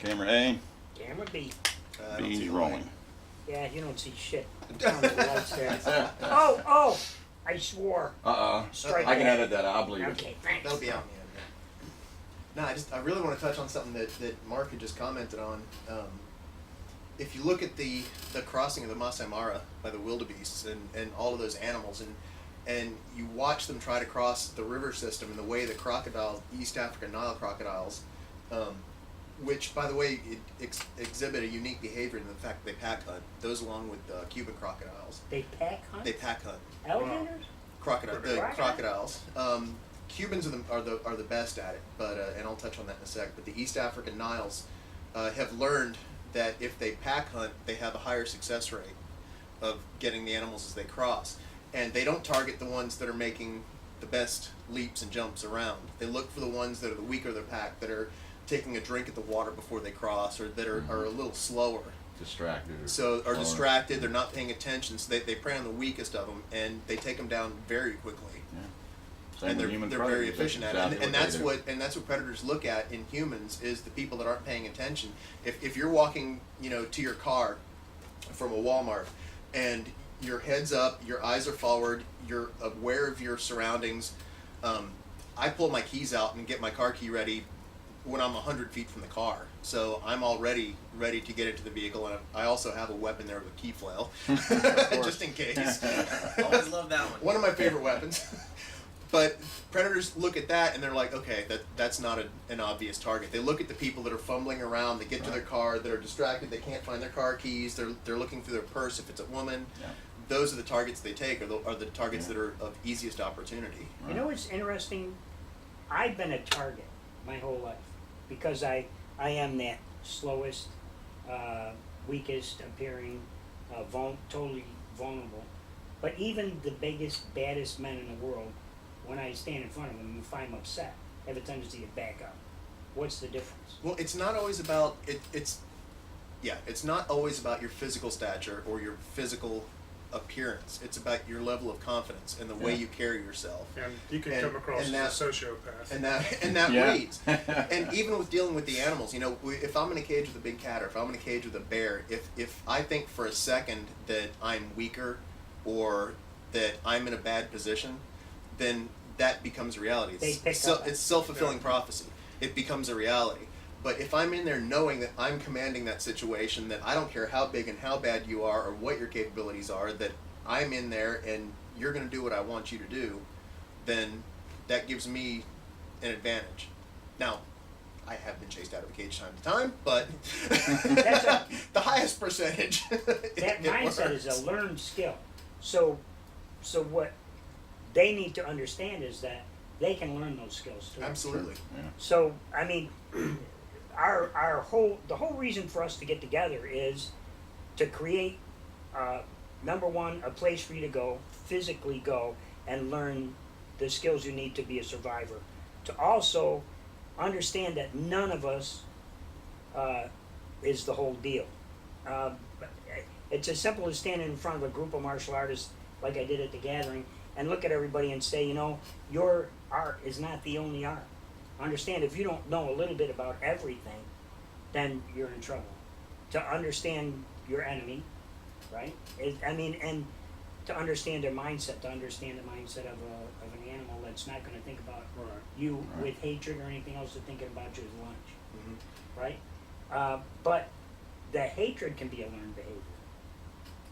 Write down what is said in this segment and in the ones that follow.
Camera A, Camera B. I don't see B's the rolling. light. Yeah, you don't see shit. Turn the lights there. Oh! I swore. Strike I can that. edit that out, I'll believe it. Okay, thanks. That'll be out in the end. No, I really want to touch on something that Mark had just commented on. If you look at the crossing of the Masai Mara by the wildebeests and all of those animals, and you watch them try to cross the river system and the way the crocodiles, East African Nile crocodiles, which, by the way, exhibit a unique behavior in the fact that they pack hunt. Those along with Cuban crocodiles. They pack hunt? They pack hunt. Alligators? Crocodiles. Cubans are the best at it, but and I'll touch on that in a sec. But the East African Niles have learned that if they pack hunt, they have a higher success rate of getting the animals as they cross, and they don't target the ones that are making the best leaps and jumps around. They look for the ones that are the weaker of the pack, that are taking a drink at the water before they cross, or that are a little slower. Distracted. So are distracted. They're not paying attention. So they prey on the weakest of them, and they take them down very quickly. Yeah. Same And with human they're predators. very efficient at That's it. And exactly that's what predators look at in humans, is the people that aren't paying attention. If you're walking, to your car from a Walmart, and your head's up, your eyes are forward, you're aware of your surroundings. I pull my keys out and get my car key ready when I'm 100 feet from the car. So I'm already ready to get into the vehicle, and I also have a weapon there with a key flail, just in case. Always love that one. One of my favorite weapons. But predators look at that and they're like, okay, that's not an obvious target. They look at the people that are fumbling around, they get to their car, that are distracted, they can't find their car keys, they're looking through their purse if it's a woman. Yeah. Those are the targets they take, are the targets that are of easiest opportunity. You know what's interesting? I've been a target my whole life because I am that slowest, weakest appearing, totally vulnerable. But even the biggest, baddest men in the world, when I stand in front of them, if I'm upset, I have a tendency to back up. What's the difference? Well, it's not always about it's not always about your physical stature or your physical appearance. It's about your level of confidence and the way you carry yourself. And you can come across as a sociopath. And that Yeah. reads. And even with dealing with the animals, if I'm in a cage with a big cat, or if I'm in a cage with a bear, if I think for a second that I'm weaker or that I'm in a bad position, then that becomes a reality. It's self-fulfilling prophecy. It becomes a reality. But if I'm in there knowing that I'm commanding that situation, that I don't care how big and how bad you are or what your capabilities are, that I'm in there and you're going to do what I want you to do, then that gives me an advantage. Now, I have been chased out of a cage time to time, but the highest percentage. That mindset is a learned skill. So what they need to understand is that they can learn those skills too. Absolutely. Yeah. So I mean, the whole reason for us to get together is to create, number one, a place for you to go, physically go, and learn the skills you need to be a survivor. To also understand that none of us is the whole deal. It's as simple as standing in front of a group of martial artists, like I did at the gathering, and look at everybody and say, your art is not the only art. Understand, if you don't know a little bit about everything, then you're in trouble. To understand your enemy, right? And to understand their mindset, to understand the mindset of an animal that's not going to think about you with hatred or anything else, to thinking about you as lunch, right? But the hatred can be a learned behavior.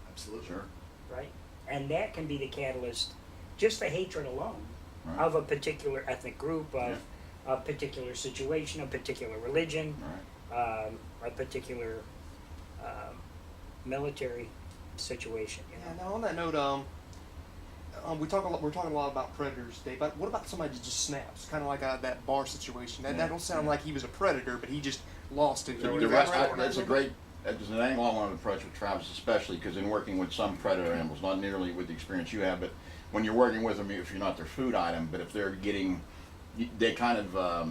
Absolutely. Sure. Right? And that can be the catalyst, just the hatred alone, Right. of a particular ethnic group, of a particular situation, a particular religion, Right. a particular military situation. Yeah, now on that note, we're talking a lot about predators today, but what about somebody that just snaps? Kind of like that bar situation. That don't sound like he was a predator, but he just lost it. Can you elaborate on that That's a a little bit? There's an angle I want to approach with Travis, especially because in working with some predator animals, not nearly with the experience you have, but when you're working with them, if you're not their food item, but if they're getting, they kind of,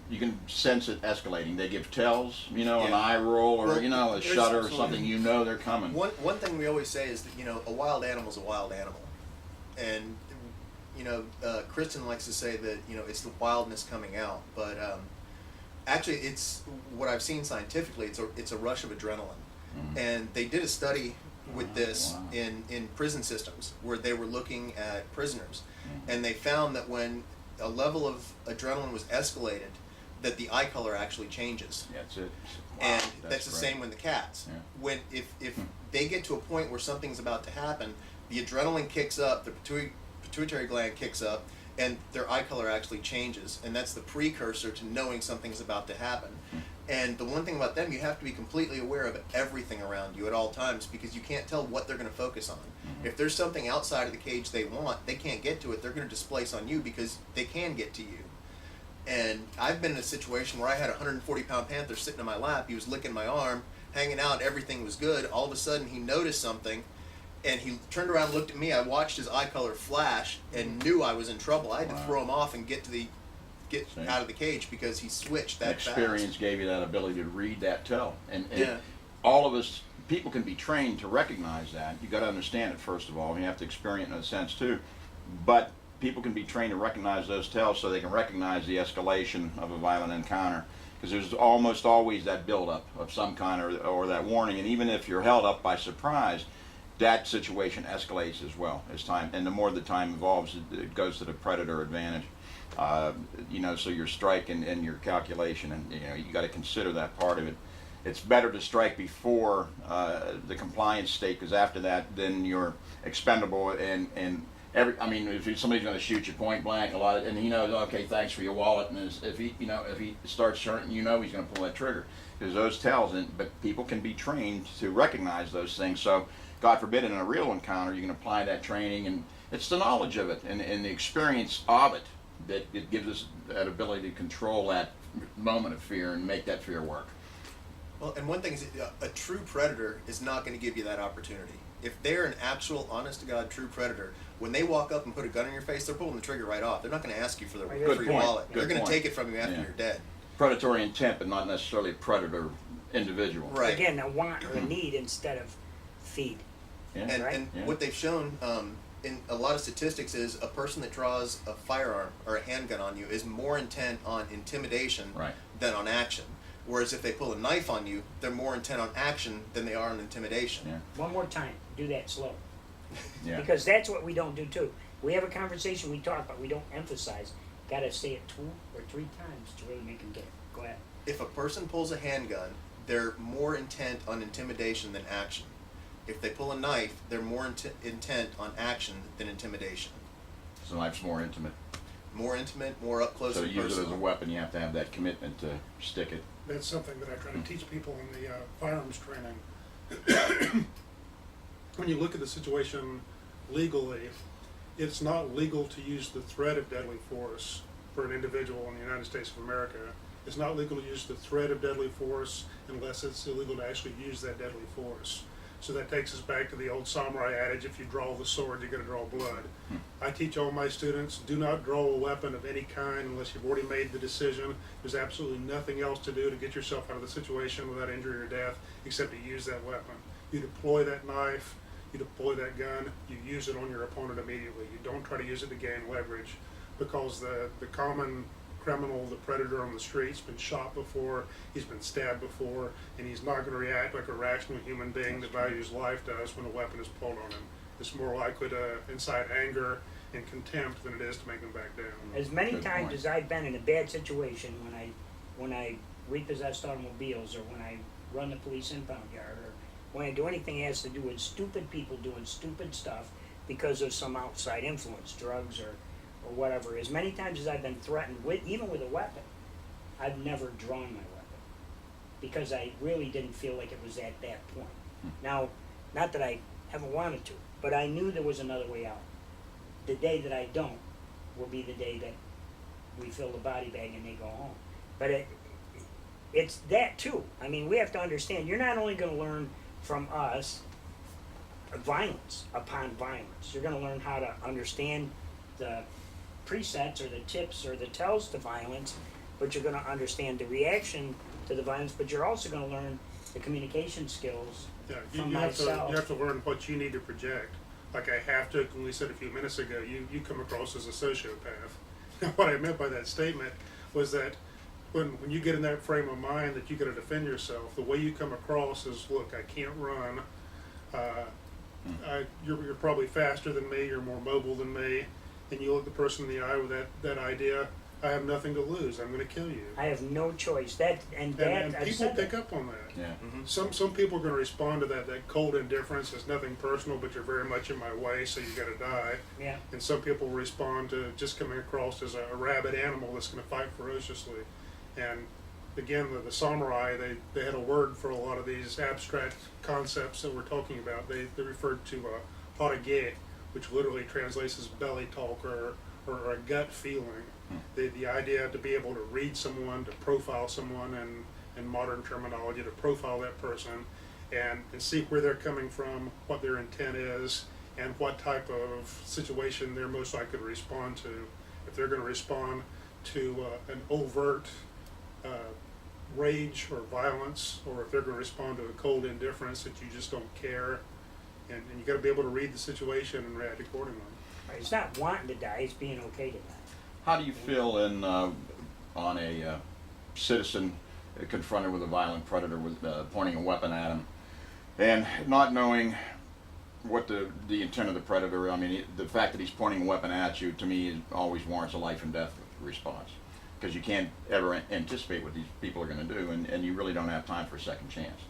you can sense it escalating. They give tells, an eye roll or, a shudder or something, they're coming. One thing we always say is that, a wild animal's a wild animal. And, Kristen likes to say that, it's the wildness coming out. But Actually, it's what I've seen scientifically. It's a rush of adrenaline, and they did a study with this in prison systems where they were looking at prisoners, and they found that when a level of adrenaline was escalated, that the eye color actually changes. Yeah, that's it. Wow, And that's the great. same with the cats. Yeah. When if they get to a point where something's about to happen, the adrenaline kicks up, the pituitary gland kicks up, and their eye color actually changes, and that's the precursor to knowing something's about to happen. And the one thing about them, you have to be completely aware of everything around you at all times, because you can't tell what they're going to focus on. If there's something outside of the cage they want, they can't get to it. They're going to displace on you because they can get to you. And I've been in a situation where I had a 140-pound panther sitting in my lap. He was licking my arm, hanging out. Everything was good. All of a sudden, he noticed something, and he turned around and looked at me. I watched his eye color flash and knew I was in trouble. I had to throw him off and get out of the cage because he switched that fast. Experience gave you that ability to read that tell. And Yeah. all of us, people can be trained to recognize that. You got to understand it, first of all. You have to experience it in a sense, too. But people can be trained to recognize those tells so they can recognize the escalation of a violent encounter, because there's almost always that buildup of some kind or that warning. And even if you're held up by surprise, that situation escalates as well as time. And the more the time evolves, it goes to the predator advantage. So your strike and your calculation, and you got to consider that part of it. It's better to strike before the compliance state, because after that, then you're expendable and if somebody's going to shoot you point blank, and he knows, okay, thanks for your wallet, and if he starts hurting, he's going to pull that trigger. There's those tells, but people can be trained to recognize those things. So, God forbid, in a real encounter, you can apply that training, and it's the knowledge of it and the experience of it that it gives us that ability to control that moment of fear and make that fear work. Well, and one thing is, a true predator is not going to give you that opportunity. If they're an actual, honest-to-God, true predator, when they walk up and put a gun in your face, they're pulling the trigger right off. They're not going to ask you for your wallet. They're going to take it from you after you're dead. Predatory intent, but not necessarily a predator individual. Right. Again, a want or a need instead of feed. Yeah. And what they've shown in a lot of statistics is a person that draws a firearm or a handgun on you is more intent on intimidation than on action. Whereas if they pull a knife on you, they're more intent on action than they are on intimidation. Yeah. One more time, do that slow. Yeah. Because that's what we don't do too. We have a conversation, we talk, but we don't emphasize. Got to say it 2 or 3 times to really make them get it. Go ahead. If a person pulls a handgun, they're more intent on intimidation than action. If they pull a knife, they're more intent on action than intimidation. So knife's more intimate. More intimate, more up close So to and use it personal. as a weapon, you have to have that commitment to stick it. That's something that I try to teach people in the firearms training. When you look at the situation legally, it's not legal to use the threat of deadly force for an individual in the United States of America. It's not legal to use the threat of deadly force unless it's illegal to actually use that deadly force. So that takes us back to the old samurai adage, if you draw the sword, you're going to draw blood. I teach all my students, do not draw a weapon of any kind unless you've already made the decision. There's absolutely nothing else to do to get yourself out of the situation without injury or death except to use that weapon. You deploy that knife, you deploy that gun, you use it on your opponent immediately. You don't try to use it to gain leverage, because the common criminal, the predator on the street's been shot before, he's been stabbed before, and he's not going to react like a rational human being that values life does when a weapon is pulled on him. It's more likely to incite anger and contempt than it is to make them back down. As many Good times point. as I've been in a bad situation when I repossessed automobiles, or when I run the police impound yard, or when I do anything that has to do with stupid people doing stupid stuff because of some outside influence, drugs or whatever, as many times as I've been threatened with, even with a weapon, I've never drawn my weapon because I really didn't feel like it was at that point. Now, not that I haven't wanted to, but I knew there was another way out. The day that I don't will be the day that we fill the body bag and they go home. But it's that too. I mean, we have to understand, you're not only going to learn from us violence upon violence. You're going to learn how to understand the presets or the tips or the tells to violence, but you're going to understand the reaction to the violence, but you're also going to learn the communication skills from You have myself. to learn what you need to project. Like I have to, when we said a few minutes ago, you come across as a sociopath. What I meant by that statement was that when you get in that frame of mind that you got to defend yourself, the way you come across is, look, I can't run. You're probably faster than me. You're more mobile than me. And you look the person in the eye with that idea. I have nothing to lose. I'm going to kill you. I have no choice. And And I've people said pick that. up on that. Yeah. Some people are going to respond to that cold indifference. It's nothing personal, but you're very much in my way, so you got to die. Yeah. And some people respond to just coming across as a rabid animal that's going to fight ferociously. And again, the samurai, they had a word for a lot of these abstract concepts that we're talking about. They referred to harage, which literally translates as belly talk or a gut feeling. The idea to be able to read someone, to profile someone, and in modern terminology, to profile that person and see where they're coming from, what their intent is, and what type of situation they're most likely to respond to. If they're going to respond to an overt rage or violence, or if they're going to respond to a cold indifference that you just don't care, and you got to be able to read the situation and react accordingly. It's not wanting to die, it's being okay to die. How do you feel on a citizen confronted with a violent predator with pointing a weapon at him and not knowing what the intent of the predator? I mean, the fact that he's pointing a weapon at you, to me, always warrants a life and death response, because you can't ever anticipate what these people are going to do, and you really don't have time for a second chance.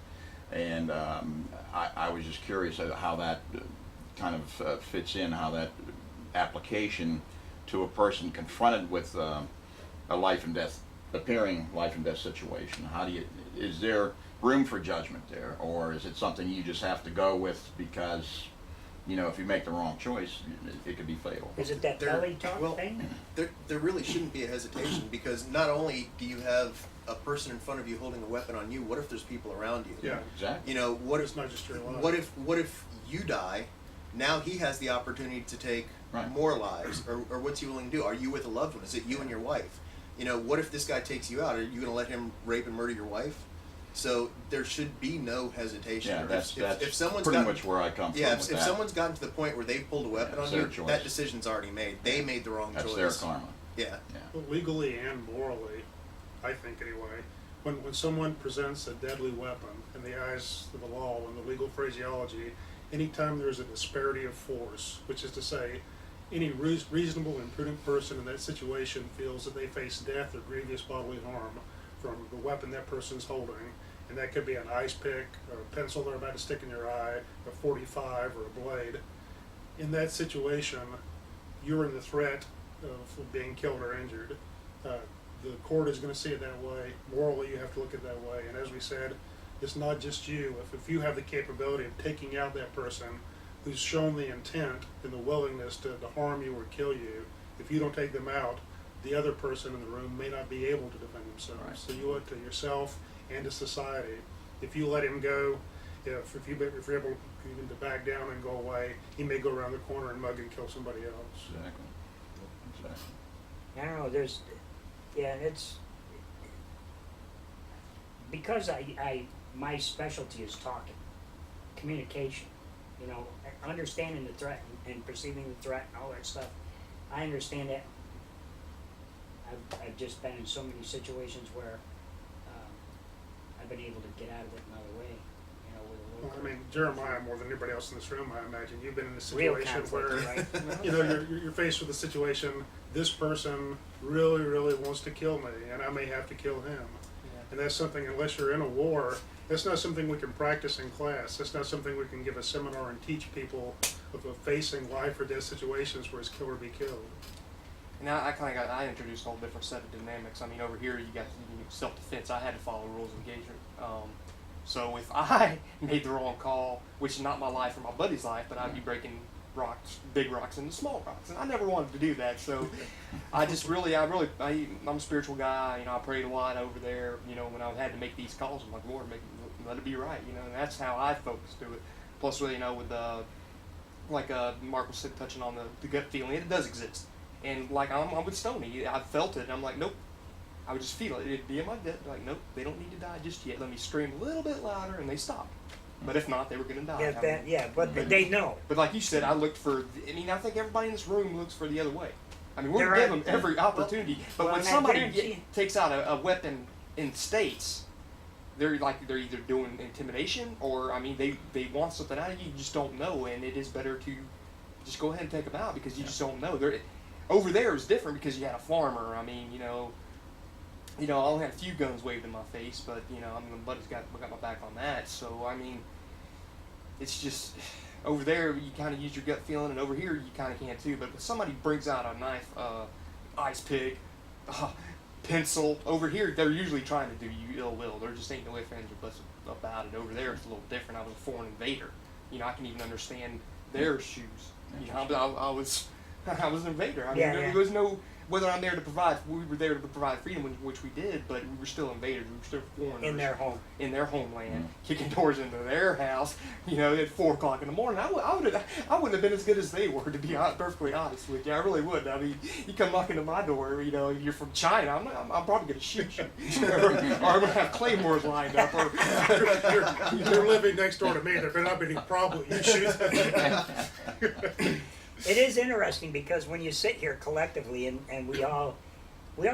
And I was just curious how that kind of fits in, how that application to a person confronted with a life and death, appearing life and death situation. Is there room for judgment there, or is it something you just have to go with because, if you make the wrong choice, it could be fatal? Is it that There- belly talk well, thing? There really shouldn't be a hesitation, because not only do you have a person in front of you holding a weapon on you, what if there's people around you? Yeah. Exactly. What It's not just your life. what if you die? Now he has the opportunity to take Right. more lives, or what's he willing to do? Are you with a loved one? Is it you and your wife? What if this guy takes you out? Are you going to let him rape and murder your wife? So there should be no hesitation. Yeah, Or that's if someone's pretty gotten, much where I come from. yeah, with if that. someone's gotten to the point where they've pulled a weapon Yeah, on it's you, their choice. that decision's already made. They made the wrong That's choice. their karma. Yeah. Yeah. Well, legally and morally, I think anyway, when someone presents a deadly weapon in the eyes of the law, in the legal phraseology, anytime there's a disparity of force, which is to say, any reasonable and prudent person in that situation feels that they face death or grievous bodily harm from the weapon that person's holding, and that could be an ice pick, or a pencil they're about to stick in your eye, a .45 or a blade. In that situation, you're in the threat of being killed or injured. The court is going to see it that way. Morally, you have to look at it that way. And as we said, it's not just you. If you have the capability of taking out that person who's shown the intent and the willingness to harm you or kill you, if you don't take them out, the other person in the room may not be able to defend themselves. Right. So you owe it to yourself and to society. If you let him go, if you're able even to back down and go away, he may go around the corner and mug and kill somebody else. Exactly. I don't know, it's, because my specialty is talking, communication, understanding the threat and perceiving the threat and all that stuff. I understand that. I've just been in so many situations where I've been able to get out of it another way, with a Well, little. I mean, Jeremiah, more than anybody else in this room, I imagine, you've been in a Real situation conflict, where, right? you're faced with a situation, this person really, really wants to kill me, and I may have to kill him. And that's something, unless you're in a war, that's not something we can practice in class. That's not something we can give a seminar and teach people of facing life or death situations where it's kill or be killed. And I introduced a whole different set of dynamics. I mean, over here you got self-defense. I had to follow rules of engagement. So if I made the wrong call, which is not my life or my buddy's life, but I'd be breaking big rocks into small rocks, and I never wanted to do that. So I'm a spiritual guy. I prayed a lot over there. When I had to make these calls, I'm like, Lord, let it be right. And that's how I focused to it. Plus, with Mark was touching on the gut feeling, it does exist. And I'm with Stoney, I felt it, and I'm like, nope. I would just feel it. It'd be in my gut, like, nope, they don't need to die just yet. Let me scream a little bit louder, and they stopped. But if not, they were going to die. But they know. But like you said, I think everybody in this room looks for the other way. I mean, we're There gonna are- give them every opportunity. But well, when and I somebody guarantee- takes out a weapon in states, they're either doing intimidation or I mean they want something out of you. You just don't know, and it is better to just go ahead and take them out because you just don't know. Over there is different because you had a farmer. I mean, I only had a few guns waved in my face, but my buddy's got my back on that. So I mean, it's just over there you kind of use your gut feeling, and over here you kind of can too. But when somebody brings out a knife, ice pick, pencil, over here they're usually trying to do you ill will. There just ain't no ifs, ands, or buts about it. Over there it's a little different. I was a foreign invader. I can even understand their shoes. I was an invader. I mean, Yeah, there yeah. was no whether I'm there to provide. We were there to provide freedom, which we did, but we were still invaders. We were still foreigners in their home. in their homeland, kicking doors into their house. At 4 o'clock in the morning. I wouldn't have been as good as they were, to be perfectly honest with you. I really would. I mean, you come knocking to my door. You're from China. I'm probably gonna shoot you, or I'm gonna have claymores lined up. Or You're living next door to me, there better not be any problem with you shooting. It is interesting because when you sit here collectively and we all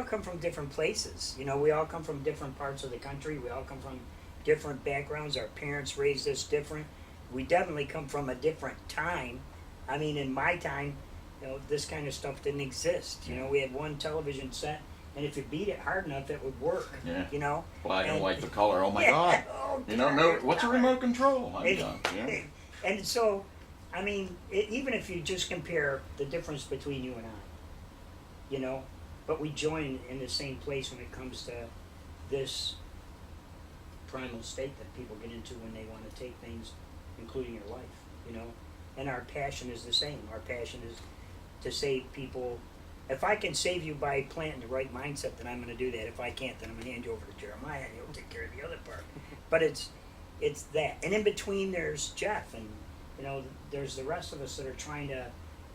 come from different places. We all come from different parts of the country. We all come from different backgrounds. Our parents raised us different. We definitely come from a different time. I mean, in my time, this kind of stuff didn't exist. We had one television set, and if you beat it hard enough, it would work. Yeah. Black and And- white, the color. Oh my Yeah. God. Oh, No. What's a God. remote control? I'm And- done. Yeah. And so, I mean, even if you just compare the difference between you and I, but we join in the same place when it comes to this primal state that people get into when they want to take things, including your life, and our passion is the same. Our passion is to save people. If I can save you by planting the right mindset, then I'm going to do that. If I can't, then I'm going to hand you over to Jeremiah, and he'll take care of the other part. But it's that, and in between there's Jeff, and there's the rest of us that are trying to.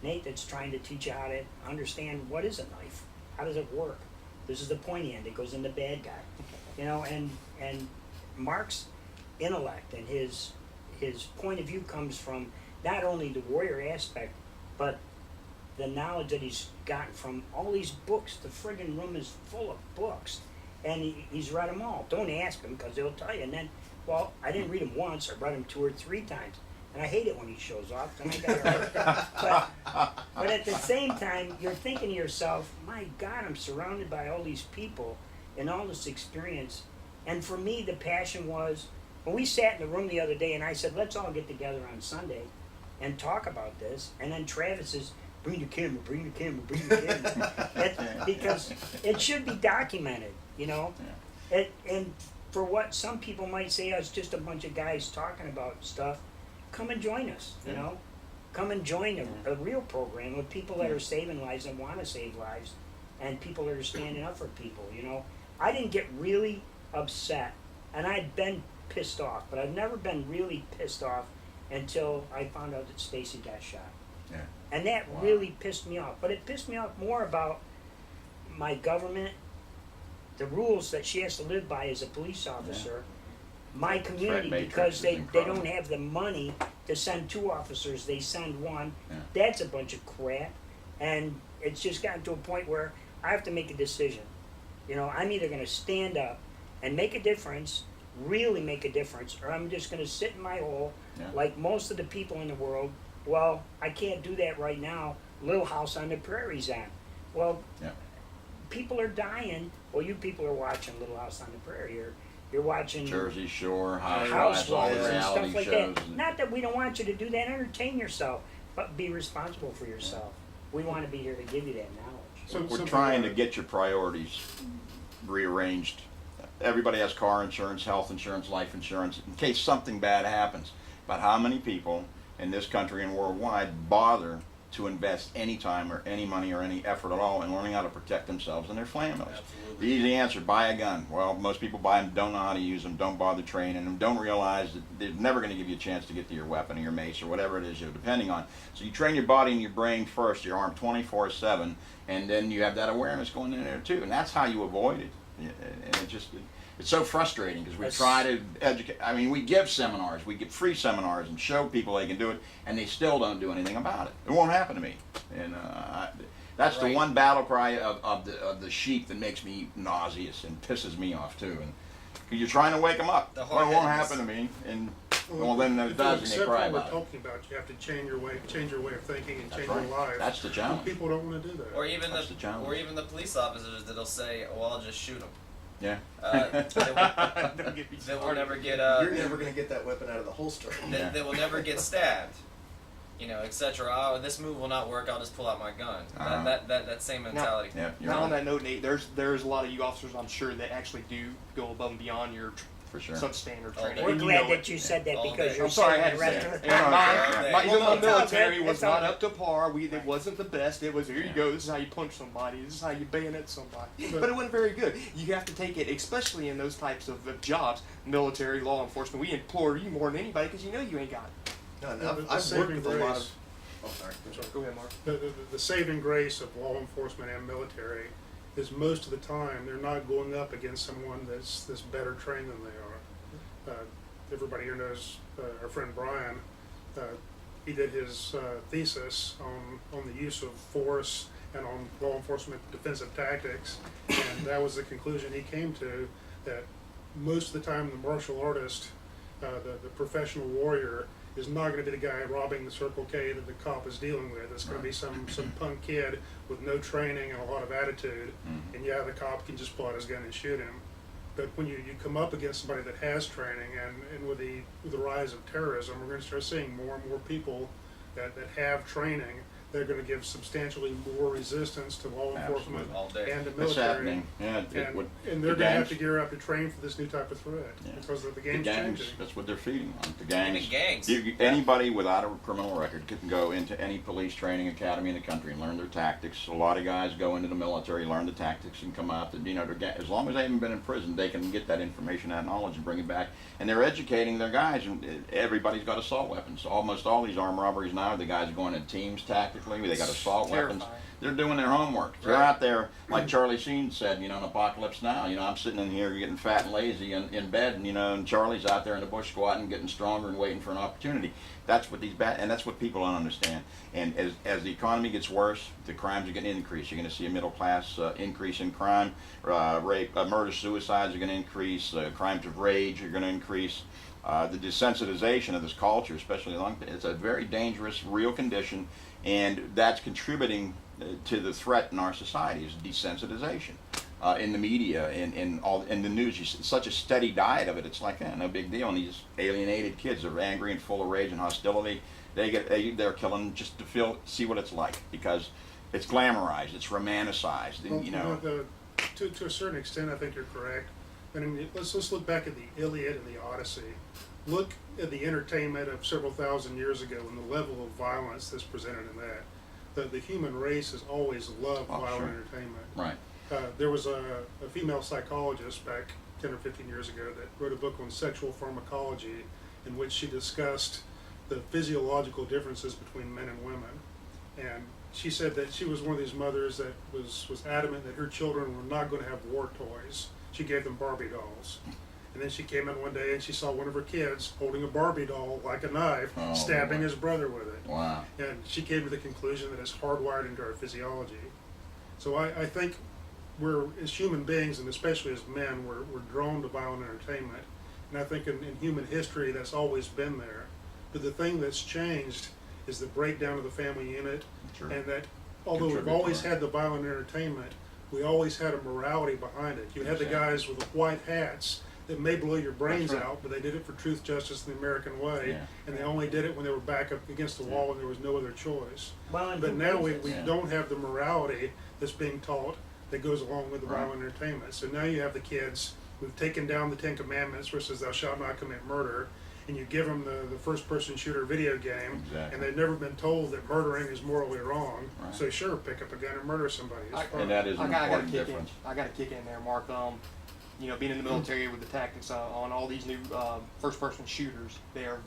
Nate, that's trying to teach you how to understand what is a knife, how does it work. This is the pointy end; it goes in the bad guy, and Mark's intellect and his point of view comes from not only the warrior aspect, but the knowledge that he's gotten from all these books. The friggin' room is full of books, and he's read them all. Don't ask him because he'll tell you. And then, well, I didn't read them once. I read them 2 or 3 times, and I hate it when he shows off. Then I gotta but at the same time, you're thinking to yourself, my God, I'm surrounded by all these people and all this experience. And for me, the passion was when we sat in the room the other day, and I said, let's all get together on Sunday and talk about this. And then Travis says, bring the camera, bring the camera, bring the camera. Because it should be documented, And for what some people might say, it's just a bunch of guys talking about stuff, come and join us, Come and join a real program with people that are saving lives and want to save lives, and people that are standing up for people, I didn't get really upset, and I'd been pissed off, but I've never been really pissed off until I found out that Stacy got shot. Yeah. And that really pissed me off. But it pissed me off more about my government, the rules that she has to live by as a police officer, my community, matrix because is they incredible. don't have the money to send 2 officers, they send 1. Yeah. That's a bunch of crap. And it's just gotten to a point where I have to make a decision. I'm either going to stand up and make a difference, really make a difference, or I'm just going to sit in my hole like most of the people in the world. Well, I can't do that right now. Little House on the Prairie's on. Well, people are dying. Well, you people are watching Little House on the Prairie. You're watching Jersey Shore, Housewives, all the Housewives and reality stuff like shows. that. Not that we don't want you to do that. Entertain yourself, but be responsible for yourself. We want to be here to give you that knowledge. We're trying to get your priorities rearranged. Everybody has car insurance, health insurance, life insurance, in case something bad happens. But how many people in this country and worldwide bother to invest any time or any money or any effort at all in learning how to protect themselves and their families? The easy answer, buy a gun. Well, most people buy them, don't know how to use them, don't bother training them, don't realize that they're never going to give you a chance to get to your weapon or your mace or whatever it is you're depending on. So you train your body and your brain first, you're armed 24/7, and then you have that awareness going in there too, and that's how you avoid it. And it's so frustrating because we try to educate. I mean, we give seminars, we give free seminars and show people they can do it, and they still don't do anything about it. It won't happen to me. And That's the Right. one battle cry of the sheep that makes me nauseous and pisses me off too. And 'cause you're trying to wake them up. The Well, it won't hard-headedness. happen to me. And well, then it if does, you and they accept cry what we're about it. talking about, you have to change your way of thinking and That's change right. your life. That's the challenge. People don't want to do that. Or even That's the challenge. the police officers that'll say, "Well, I'll just shoot them." Yeah. Don't get me They will started. never get You're never going to get that weapon out of the holster. Yeah. they will never get stabbed. You know, etc. Oh, this move will not work. I'll just pull out my gun. Uh-huh. That same mentality. Yeah. You're Now on right. that note, Nate, there's a lot of you officers I'm sure that actually do go above and beyond your For sure. substandard Oh, training. We're and you glad know that it. you said that All because day. you're I'm sorry, I saving had the to rest say of it. the And Okay. my Well, no, it's all military good. was It's all not good. up to par. It wasn't the best. It was, here you go, this is how you punch somebody, this is how you bayonet somebody. But it wasn't very good. You have to take it, especially in those types of jobs, military, law enforcement. We implore you more than anybody because you know you ain't got it. No, Yeah, I've, the I've worked saving with a lot grace- of. Oh, sorry. I'm sorry. Go ahead, Mark. The saving grace of law enforcement and military is most of the time they're not going up against someone that's better trained than they are. Everybody here knows our friend Brian. He did his thesis on the use of force and on law enforcement defensive tactics, and that was the conclusion he came to, that most of the time the martial artist, the professional warrior, is not going to be the guy robbing the Circle K that the cop is dealing with. It's going to be some punk kid with no training and a lot of attitude, and yeah, the cop can just pull out his gun and shoot him. But when you come up against somebody that has training, and with the rise of terrorism, we're going to start seeing more and more people that have training. They're going to give substantially more resistance to law enforcement All day. and the It's military. happening. Yeah. And they're going to have to gear up to train for this new type of threat Yeah. because of the The game's gangs, changing. that's what they're feeding on. The gangs. Even gangs. Anybody without a criminal record can go into any police training academy in the country and learn their tactics. A lot of guys go into the military, learn the tactics, and come out. And, as long as they haven't been in prison, they can get that information, that knowledge, and bring it back. And they're educating their guys. And everybody's got assault weapons. Almost all these armed robberies now, the guys are going in teams tactically. They got assault weapons. Terrifying. They're doing their homework. They're Right. out there, like Charlie Sheen said, in Apocalypse Now. I'm sitting in here getting fat and lazy in bed, and Charlie's out there in the bush squatting, getting stronger and waiting for an opportunity. That's what and that's what people don't understand. And as the economy gets worse, the crimes are going to increase. You're going to see a middle class increase in crime, rape, murder, suicides are going to increase, crimes of rage are going to increase. The desensitization of this culture, especially among it's a very dangerous, real condition, and that's contributing to the threat in our society is desensitization. In the media, in the news, it's such a steady diet of it. It's like no big deal. And these alienated kids are angry and full of rage and hostility. They're killing just to see what it's like because it's glamorized, it's romanticized. Well, to a certain extent, I think you're correct. I mean, let's look back at the Iliad and the Odyssey. Look at the entertainment of several thousand years ago and the level of violence that's presented in that. The human race has always loved violent sure. entertainment. Right. There was a female psychologist back 10 or 15 years ago that wrote a book on sexual pharmacology in which she discussed the physiological differences between men and women. And she said that she was one of these mothers that was adamant that her children were not going to have war toys. She gave them Barbie dolls. And then she came in one day and she saw one of her kids holding a Barbie doll like a knife, Oh, stabbing boy. his brother with it. Wow. And she came to the conclusion that it's hardwired into our physiology. So I think we're, as human beings, and especially as men, we're drawn to violent entertainment. And I think in human history that's always been there. But the thing that's changed is the breakdown of the family unit, Sure. and that although we've Contribute to always it. had the violent entertainment, we always had a morality behind it. You had the Exactly. guys with the white hats that may blow your brains That's right. out, but they did it for truth, justice, and the American way. Yeah. And they only did it when they were back up against the wall and there was no other choice. Well, and But who now pays we it? Yeah. don't have the morality that's being taught that goes along with the Right. violent entertainment. So now you have the kids who've taken down the Ten Commandments, which says thou shalt not commit murder, and you give them the first-person shooter video game, Exactly. and they've never been told that murdering is morally wrong. Right. So sure, pick up a gun and murder somebody. It's fine. And that is an I gotta important kick difference. in. I got to kick in there, Mark. Being in the military with the tactics on all these new first-person shooters, they're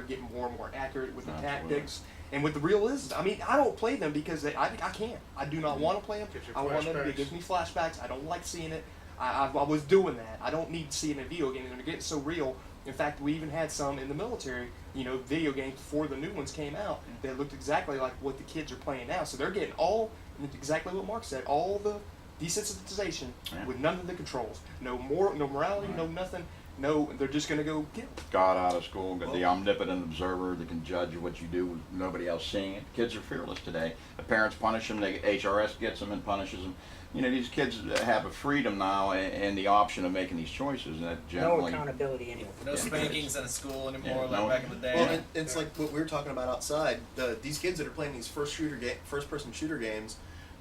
getting more and more accurate with the Absolutely. tactics and with the realism. I mean, I don't play them because I can't. I do not want to play them. Gives you I want them. flashbacks. It gives me flashbacks. I don't like seeing it. I was doing that. I don't need to see it in a video game. They're getting so real. In fact, we even had some in the military, video games before the new ones came out that looked exactly like what the kids are playing now. So they're getting all and it's exactly what Mark said. All the desensitization Yeah. with none of the controls. No more, no morality, no nothing. No, they're just gonna go kill. God out of school, got the omnipotent observer that can judge what you do with nobody else seeing it. Kids are fearless today. The parents punish them. HRS gets them and punishes them. You know, these kids have a freedom now and the option of making these choices, and that No generally. accountability anyway. No Yeah. spankings in a school anymore Yeah, like no. back in the day. Well, and it's like what we were talking about outside. These kids that are playing these first person shooter games,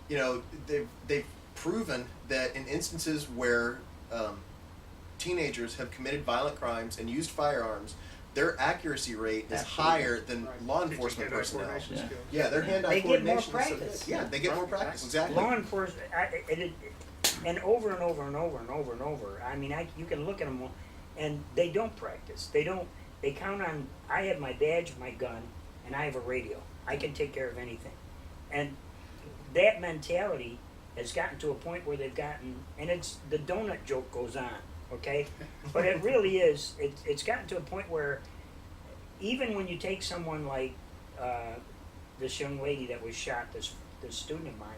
you know, they've proven that in instances where teenagers have committed violent crimes and used firearms, their accuracy rate is Absolutely. higher than Right. law Teaching enforcement hand-eye personnel. coordination Yeah. skills. Yeah, their hand-eye They get more coordination. practice. Yeah, they get more practice. Exactly. Law enforcement, and over and over and over and over and over. I mean, you can look at them, and they don't practice. They don't. They count on. I have my badge, my gun, and I have a radio. I can take care of anything, and that mentality has gotten to a point where they've gotten, and it's the donut joke goes on, okay, but it really is. It's gotten to a point where even when you take someone like this young lady that was shot, this student of mine.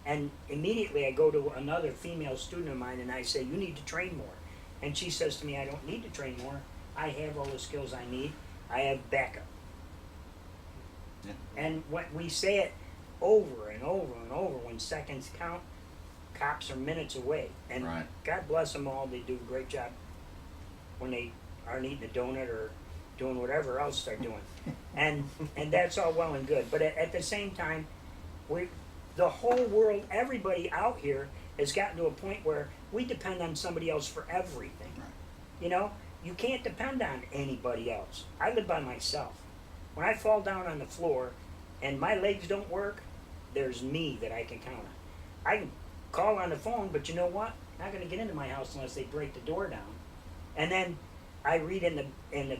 And immediately I go to another female student of mine and I say, you need to train more. And she says to me, I don't need to train more. I have all the skills I need. I have backup. Yeah. And what we say it over and over and over when seconds count, cops are minutes away. And Right. God bless them all. They do a great job when they aren't eating a donut or doing whatever else they're doing. And that's all well and good. But at the same time, the whole world, everybody out here has gotten to a point where we depend on somebody else for everything. Right. You know, you can't depend on anybody else. I live by myself. When I fall down on the floor and my legs don't work, there's me that I can count on. I can call on the phone, but you know what? I'm not going to get into my house unless they break the door down. And then I read in the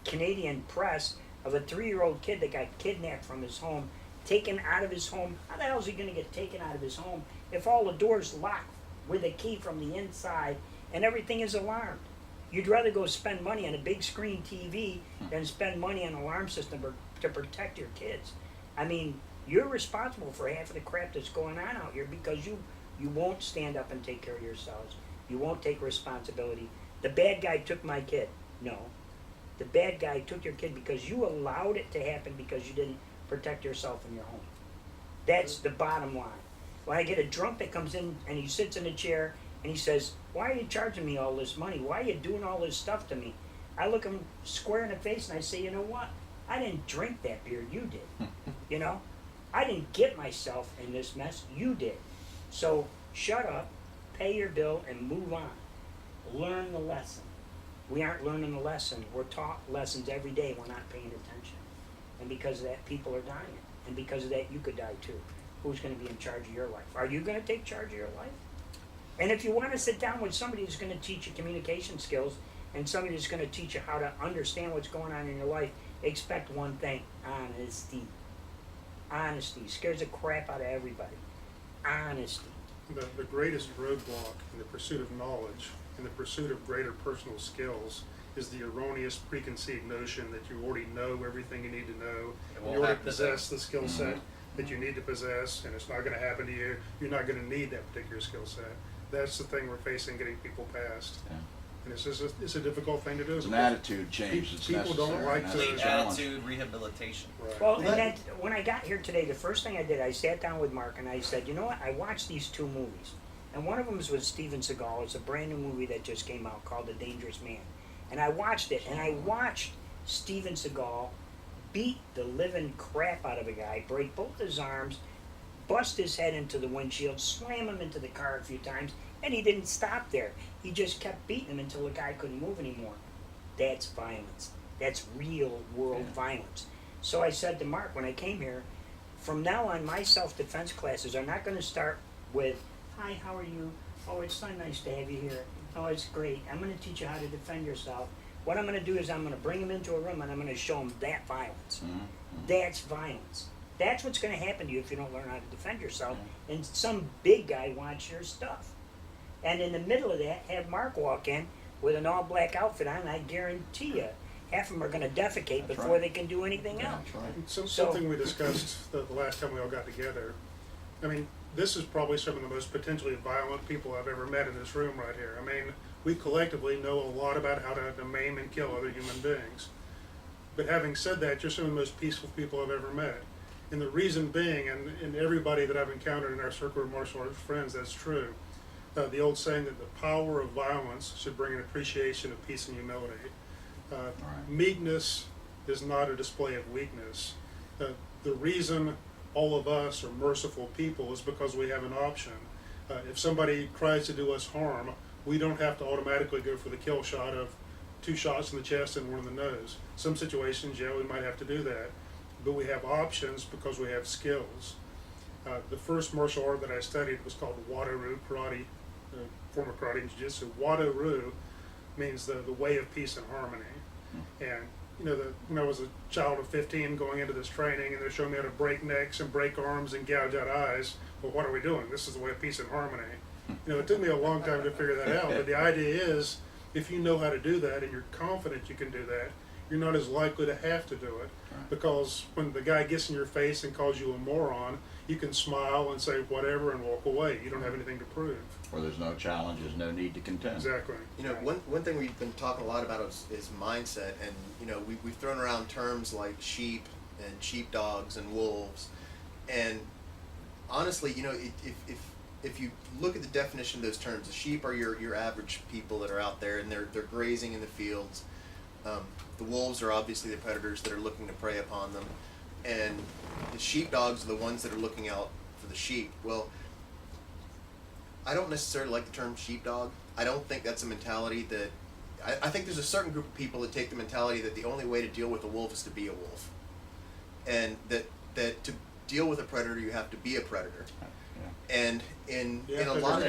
Canadian press of a 3-year-old kid that got kidnapped from his home, taken out of his home. How the hell is he going to get taken out of his home if all the doors locked with a key from the inside and everything is alarmed? You'd rather go spend money on a big screen TV than spend money on an alarm system to protect your kids. I mean, you're responsible for half of the crap that's going on out here because you won't stand up and take care of yourselves. You won't take responsibility. The bad guy took my kid. No. The bad guy took your kid because you allowed it to happen because you didn't protect yourself in your home. That's the bottom line. When I get a drunk that comes in and he sits in a chair and he says, why are you charging me all this money? Why are you doing all this stuff to me? I look him square in the face and I say, you know what? I didn't drink that beer, you did. You know? I didn't get myself in this mess, you did. So shut up, pay your bill, and move on. Learn the lesson. We aren't learning the lesson. We're taught lessons every day. We're not paying attention. And because of that, people are dying. And because of that, you could die too. Who's going to be in charge of your life? Are you going to take charge of your life? And if you want to sit down with somebody who's going to teach you communication skills and somebody who's going to teach you how to understand what's going on in your life, expect one thing: honesty. Honesty scares the crap out of everybody. Honesty. The greatest roadblock in the pursuit of knowledge, in the pursuit of greater personal skills, is the erroneous preconceived notion that you already know everything you need to know, It and won't you already happen to possess the skill set that you need to possess, and it's not going to happen to you. You're not going to need that particular skill set. That's the thing we're facing, getting people past. Yeah. And it's a difficult thing to do. It's an attitude change that's People necessary. don't like and to- that's Complete the challenge. attitude rehabilitation. Right. Well, Well, and when I got here today, the first thing I did, I sat down with Mark and I said, you know what? I watched these 2 movies. And one of them was with Steven Seagal. It's a brand new movie that just came out called The Dangerous Man. And I watched it, and I watched Steven Seagal beat the living crap out of a guy, break both his arms, bust his head into the windshield, slam him into the car a few times, and he didn't stop there. He just kept beating him until the guy couldn't move anymore. That's violence. That's real world violence. So I said to Mark when I came here, from now on, my self-defense classes are not going to start with, hi, how are you? Oh, it's so nice to have you here. Oh, it's great. I'm going to teach you how to defend yourself. What I'm going to do is I'm going to bring them into a room and I'm going to show them that violence. That's violence. That's what's going to happen to you if you don't learn how to defend yourself. And some big guy wants your stuff. And in the middle of that, have Mark walk in with an all-black outfit on, and I guarantee you, half of them are going to defecate That's before right. they can do anything else. That's right. And So- something we discussed the last time we all got together I mean, this is probably some of the most potentially violent people I've ever met in this room right here. I mean, we collectively know a lot about how to maim and kill other human beings. But having said that, you're some of the most peaceful people I've ever met. And the reason being, and everybody that I've encountered in our circle of martial arts friends, that's true. The old saying that the power of violence should bring an appreciation of peace and humility. Meekness is not a display of weakness. The reason all of us are merciful people is because we have an option. If somebody tries to do us harm, we don't have to automatically go for the kill shot of 2 shots in the chest and 1 in the nose. Some situations, yeah, we might have to do that, but we have options because we have skills. The first martial art that I studied was called Wado-Ryu karate, form of karate and jiu-jitsu. Wado-Ryu means the way of peace and harmony. And you know, when I was a child of 15 going into this training, and they're showing me how to break necks and break arms and gouge out eyes. Well, what are we doing? This is the way of peace and harmony. You know, it took me a long time to figure that out. But the idea is, if you know how to do that and you're confident you can do that, you're not as likely to have to do it. Because when the guy gets in your face and calls you a moron, you can smile and say whatever and walk away. You don't have anything to prove. Where there's no challenge, there's no need to contend. Exactly. You know, one thing we've been talking a lot about is mindset, and you know, we've thrown around terms like sheep and sheepdogs and wolves, and honestly, you know, if you look at the definition of those terms, the sheep are your average people that are out there and they're grazing in the fields. The wolves are obviously the predators that are looking to prey upon them, and the sheepdogs are the ones that are looking out for the sheep. Well, I don't necessarily like the term sheepdog. I don't think that's a mentality that... I think there's a certain group of people that take the mentality that the only way to deal with a wolf is to be a wolf. And that to deal with a predator, you have to be a predator. And in a lot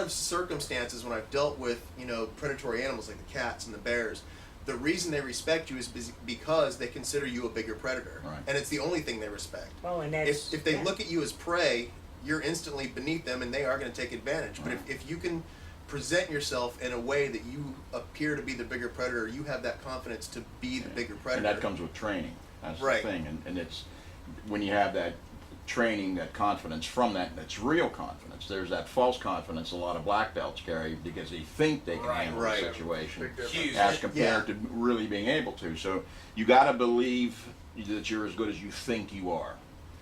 of circumstances, when I've dealt with, you know, predatory animals like the cats and the bears, the reason they respect you is because they consider you a bigger predator. Right. And it's the only thing they respect. Well, and that's, If they look at you as prey, you're instantly beneath them and they are going to take advantage. But if you can present yourself in a way that you appear to be the bigger predator, you have that confidence to be the bigger predator. And that comes with training. That's Right. the thing. And it's when you have that training, that confidence from that's real confidence. There's that false confidence a lot of black belts carry because they think they can handle Right. the situation Big difference. Huge. as compared to really being able to. So you got to believe that you're as good as you think you are.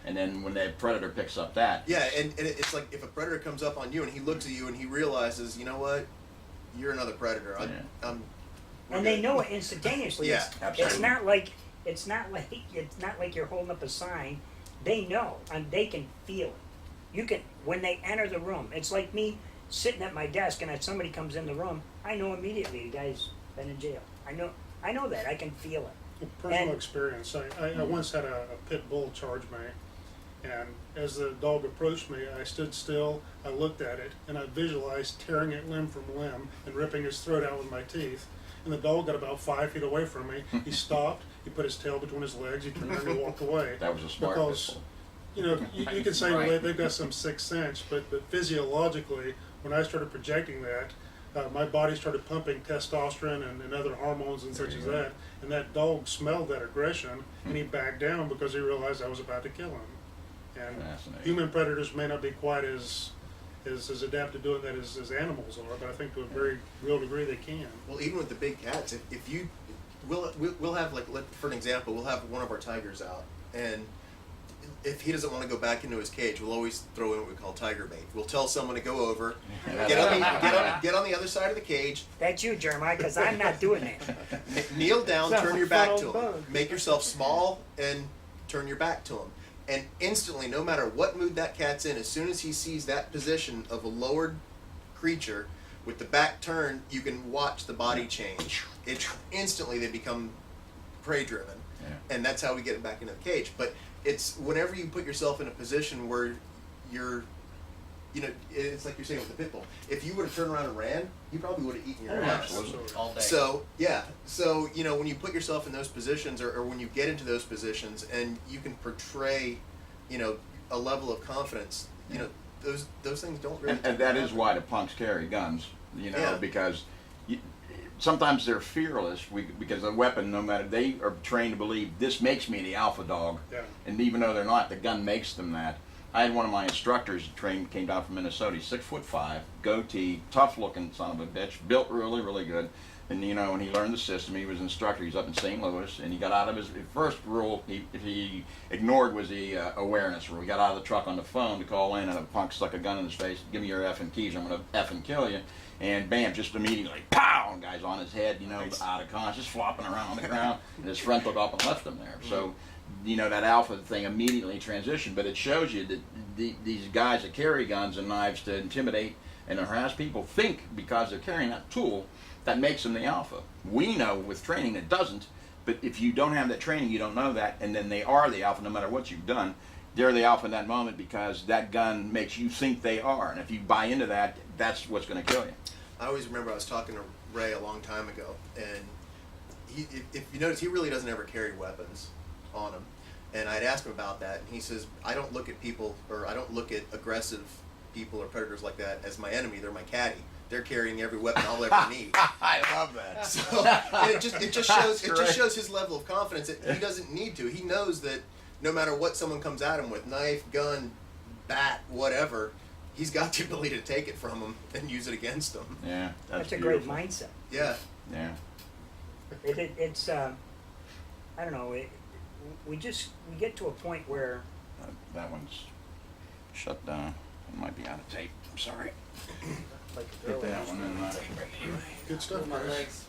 And then when that predator picks up that, Yeah, and it's like if a predator comes up on you and he looks at you and he realizes, you know what, you're another predator. I'm and they know it instantaneously. Yeah, It's absolutely. not like you're holding up a sign. They know and they can feel it. You can when they enter the room. It's like me sitting at my desk and if somebody comes in the room, I know immediately the guy's been in jail. I know that. I can feel it. Personal And- experience. I once had a pit bull charge me, and as the dog approached me, I stood still, I looked at it, and I visualized tearing it limb from limb and ripping his throat out with my teeth. And the dog got about 5 feet away from me. He stopped, he put his tail between his legs, he turned around and walked away. that was a smart Because, pistol. you know, you can say Right. well, they've got some sixth sense, but physiologically, when I started projecting that, my body started pumping testosterone and other hormones and such as that, and that dog smelled that aggression, and he backed down because he realized I was about to kill him. And Fascinating. human predators may not be quite as adept to doing that as animals are, but I think to a very real degree they can. Well, even with the big cats, if you, we'll have like, for an example, we'll have one of our tigers out, and if he doesn't want to go back into his cage, we'll always throw in what we call tiger bait. We'll tell someone to go over, get on the other side of the cage, That's you, Jeremiah, because I'm not doing that. kneel down, Sounds turn like your back fun to old him, bug. make yourself small, and turn your back to him. And instantly, no matter what mood that cat's in, as soon as he sees that position of a lowered creature with the back turned, you can watch the body change. It instantly they become prey driven, Yeah. and that's how we get it back into the cage. But it's whenever you put yourself in a position where you're, you know, it's like you're saying with the pit bull. If you would have turned around and ran, you probably would have eaten your Oh, ass. absolutely. All day. So yeah, so you know when you put yourself in those positions, or when you get into those positions, and you can portray, you know, a level of confidence, you know, those things don't really. And that is why the punks carry guns, you know, Yeah. because sometimes they're fearless because the weapon, no matter, they are trained to believe this makes me the alpha dog. Yeah. And even though they're not, the gun makes them that. I had one of my instructors came down from Minnesota. He's 6'5", goatee, tough looking son of a bitch, built really, really good. And you know, when he learned the system, he was an instructor. He's up in St. Louis, and he got out of his first rule. He ignored was the awareness rule. He got out of the truck on the phone to call in, and a punk stuck a gun in his face. Give me your effing keys. I'm gonna effing kill you. And bam, just immediately, pow! Guy's on his head, you know, out of conscious, flopping around on the ground, and his friend took off and left him there. So, you know, that alpha thing immediately transitioned. But it shows you that these guys that carry guns and knives to intimidate and harass people think because they're carrying that tool that makes them the alpha. We know with training it doesn't, but if you don't have that training, you don't know that, and then they are the alpha no matter what you've done. They're the alpha in that moment because that gun makes you think they are, and if you buy into that, that's what's going to kill you. I always remember I was talking to Ray a long time ago, and if you notice, he really doesn't ever carry weapons on him. And I'd ask him about that, and he says, I don't look at people, or I don't look at aggressive people or predators like that as my enemy. They're my caddy. They're carrying every weapon I'll ever need. I love that. So and it just shows his level of confidence that he doesn't need to. He knows that no matter what someone comes at him with, knife, gun, bat, whatever, he's got the ability to take it from him and use it against them. Yeah, That's a beautiful. great mindset. Yeah. Yeah. It's I don't know. We get to a point where That one's shut down. It might be out of tape. I'm sorry. like Get that one in. Good stuff, My guys. legs.